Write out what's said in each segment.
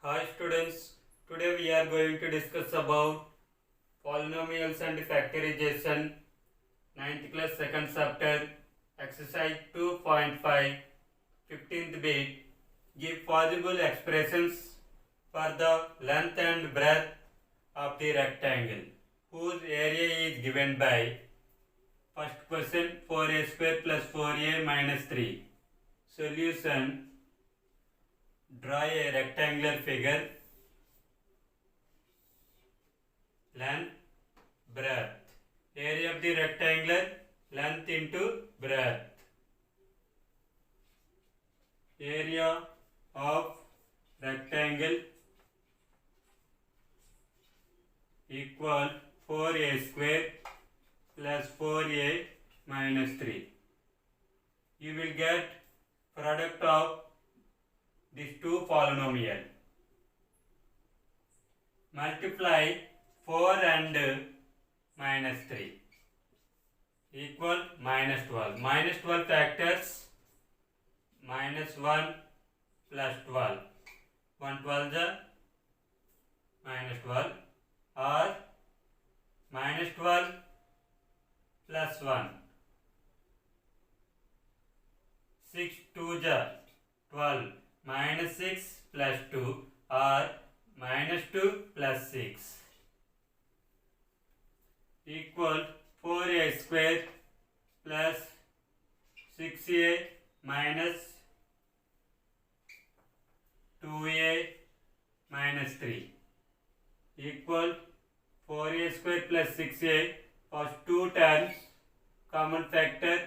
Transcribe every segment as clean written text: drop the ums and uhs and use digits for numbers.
Hi students, today we are going to discuss about polynomials and factorization, ninth class second chapter, exercise 2.5, 15th bit. Give possible expressions for the length and breadth of the rectangle whose area is given by first question 4a square plus 4a minus 3. Solution: draw a rectangular figure, length, breadth. Area of the rectangular, length into breadth. Area of rectangle equal 4a square plus 4a minus 3. You will get product of these two polynomials. Multiply 4 and minus 3 equal minus 12. Minus 12 factors, minus 1 plus 12. 1 12 is minus 12 or minus 12 plus 1. 6 2 is 12. Minus 6 plus 2 or minus 2 plus 6 equal 4a square plus 6a minus 2a minus 3 equal 4a square plus 6a. First two terms, common factor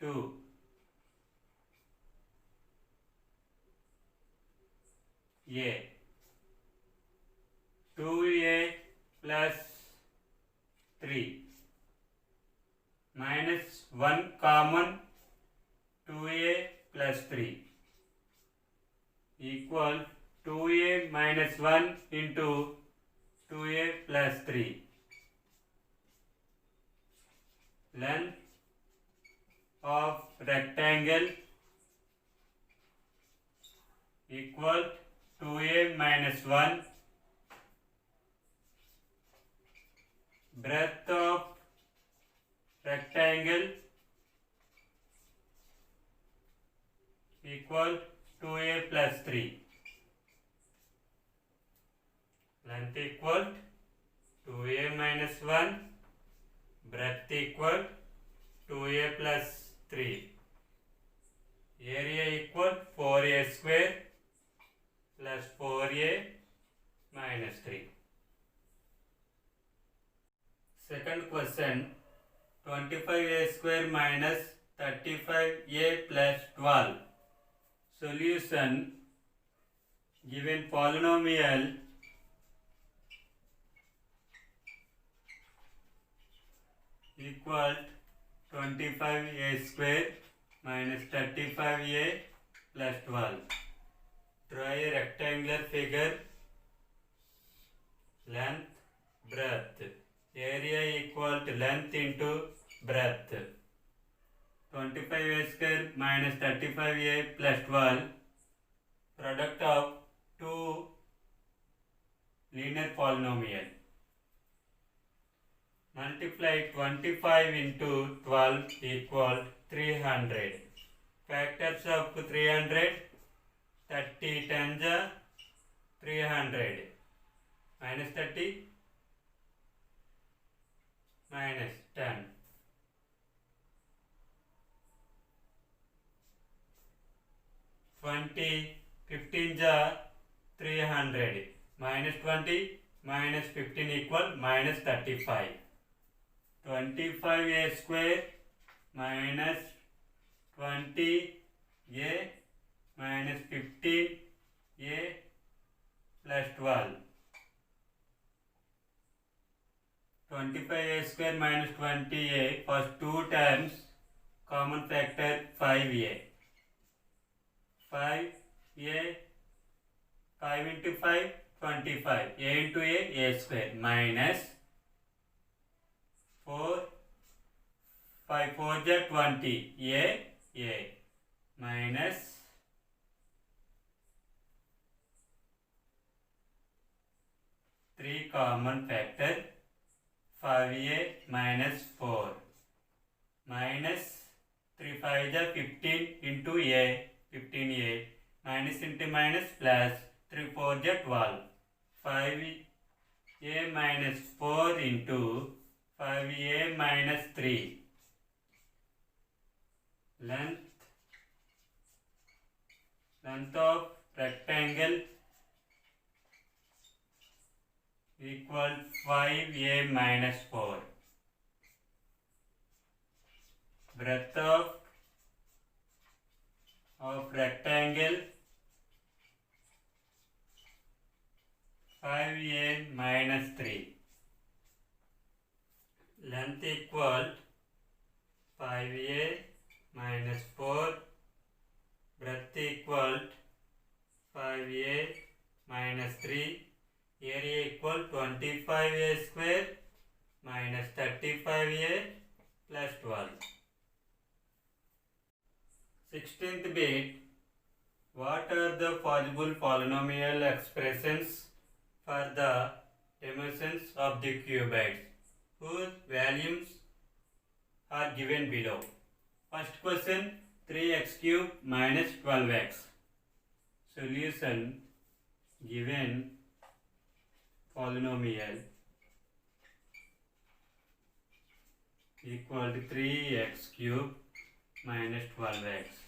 2. A 2a plus 3 minus 1 common 2a plus 3 equal 2a minus 1 into 2a plus 3. Length of rectangle equal 2a minus 1. Breadth of rectangle equal 2a plus 3. Length equal 2a minus 1. Breadth equal 2a plus 3. Area equal 4a square plus 4a minus 3. Second question, 25a square minus 35a plus 12. Solution: given polynomial equal 25a square minus 35a plus 12. Draw a rectangular figure, length, breadth. Area equal to length into breadth. 25a square minus 35a plus 12, product of two linear polynomial. Multiply 25 into 12 equal 300. Factors of 300, 30 10 is 300. Minus 30, minus 10. 20, 15 is 300. Minus 20, minus 15 equal minus 35. 25a square minus 20a minus 15a plus 12. 25a square minus 20a, first two terms, common factor 5a. 5a, 5 into 5, 25. A into a square minus 4, 5 4 is 20. A minus 3 common factor 5a minus 4 minus 3 5 is 15 into a 15a minus into minus plus 3 4 is 12 5a minus 4 into 5a minus 3 length of rectangle equal 5a minus 4 breadth of rectangle 5a minus 3 length equal 5a minus 4 breadth equal 5a minus 3 area equal 25a square minus 35a plus 12. 16th bit. What are the possible polynomial expressions for the dimensions of the cuboids whose values are given below? First question, 3x cube minus 12x. Solution, given polynomial equal to 3x cube minus 12x.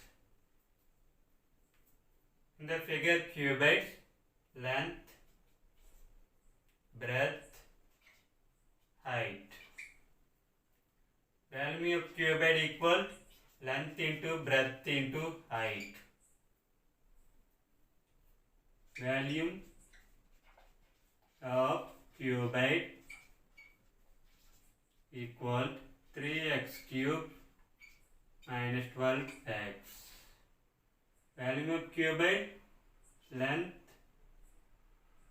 In the figure, cuboids length, breadth, height. Value of cuboid equal length into breadth into height. Value of cuboid equal 3x cube minus 12x. Value of cuboid length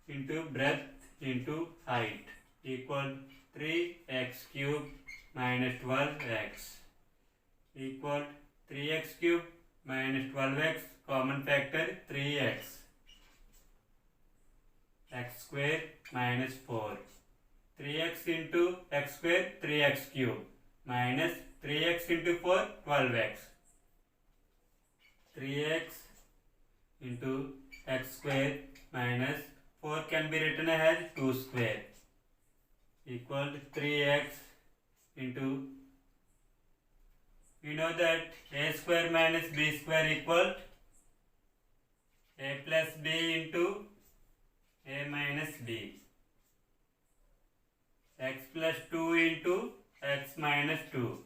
into breadth into height equal 3x cube minus 12x equal 3x cube minus 12x common factor 3x x square minus 4 3x into x square 3x cube minus 3x into 4 12x 3x into x square minus 4 can be written as 2 square equal to 3x into, we know that a square minus b square equal a plus b into a minus b, x plus 2 into x minus 2.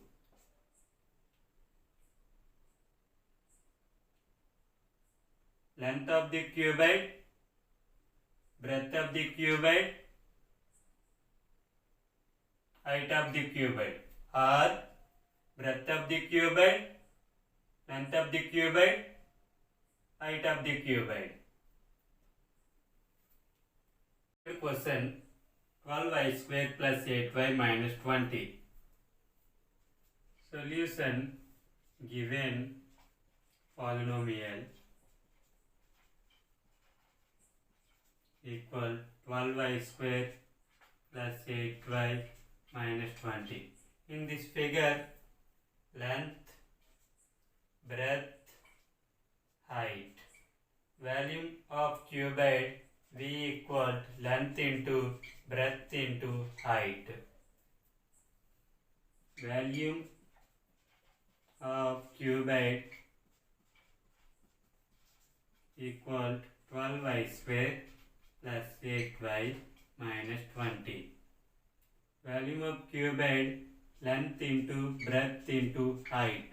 Length of the cuboid, breadth of the cuboid, height of the cuboid, or breadth of the cuboid, length of the cuboid, height of the cuboid. Question, 12y square plus 8y minus 20. Solution, given polynomial equal 12y square plus 8y minus 20. In this figure, length, breadth, height. Value of cuboid V equal length into breadth into height. Value of cuboid equal 12y square plus 8y minus 20. Value of cuboid length into breadth into height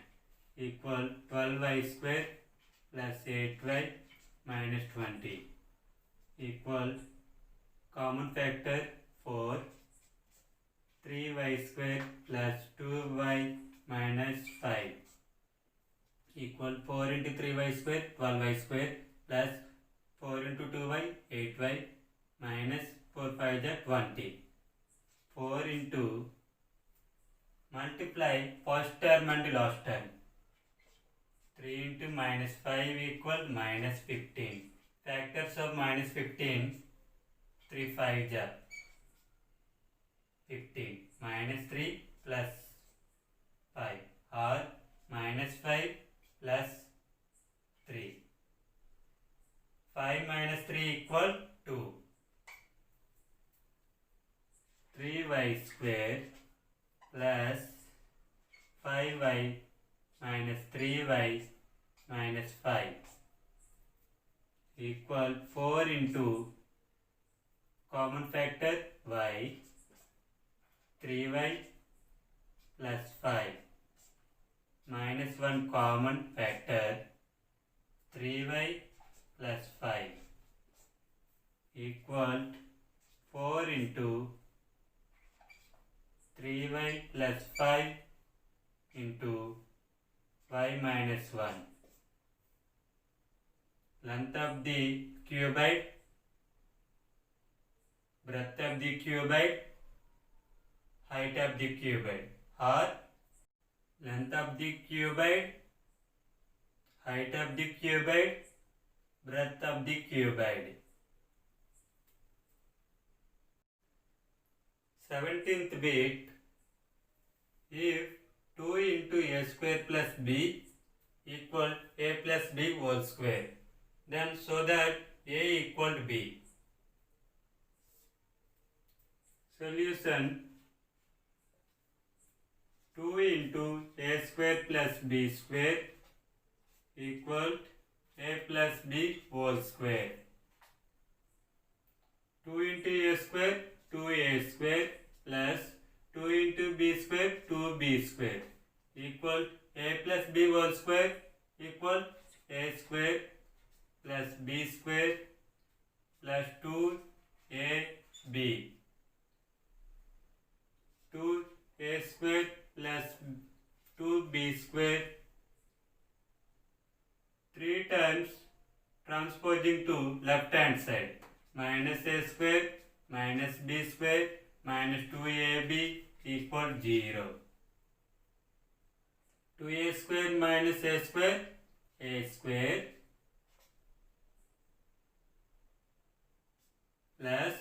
equal 12y square plus 8y minus 20 equal common factor 4 3y square plus 2y minus 5 equal 4 into 3y square 12y square plus 4 into 2y 8y minus 4 5 is 20. 4 into multiply first term and last term. 3 into minus 5 equal minus 15. Factors of minus 15, 3 5 ja. 15 minus 3 plus 5 or minus 5 plus 3. 5 minus 3 equal 2. 3y square plus 5y minus 3y minus 5 equal 4 into common factor y, 3y plus 5 minus 1 common factor 3y plus 5 equal 4 into 3y plus 5 into y minus 1. Length of the cuboid, breadth of the cuboid, height of the cuboid, or length of the cuboid, height of the cuboid, breadth of the cuboid. 17th bit, if 2 into a square plus b equal a plus b whole square, then show that a equal to b. Solution: 2 into a square plus b square equal a plus b whole square. 2 into a square, 2a square plus 2 into b square, 2b square equal a plus b whole square equal a square plus b square plus 2ab. 2a square plus 2b square 3 times transposing to left hand side, minus a square minus b square minus 2ab equal 0. 2a square minus a square plus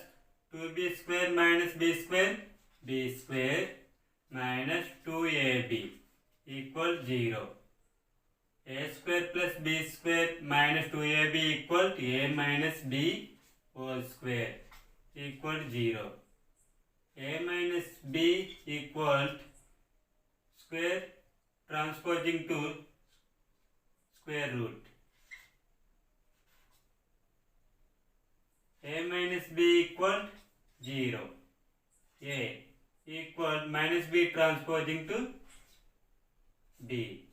2b square minus b square minus 2ab equal 0. A square plus b square minus 2ab equal to a minus b whole square equal 0. A minus b equal square transposing to square root. A minus b equal 0. A equal minus b transposing to b.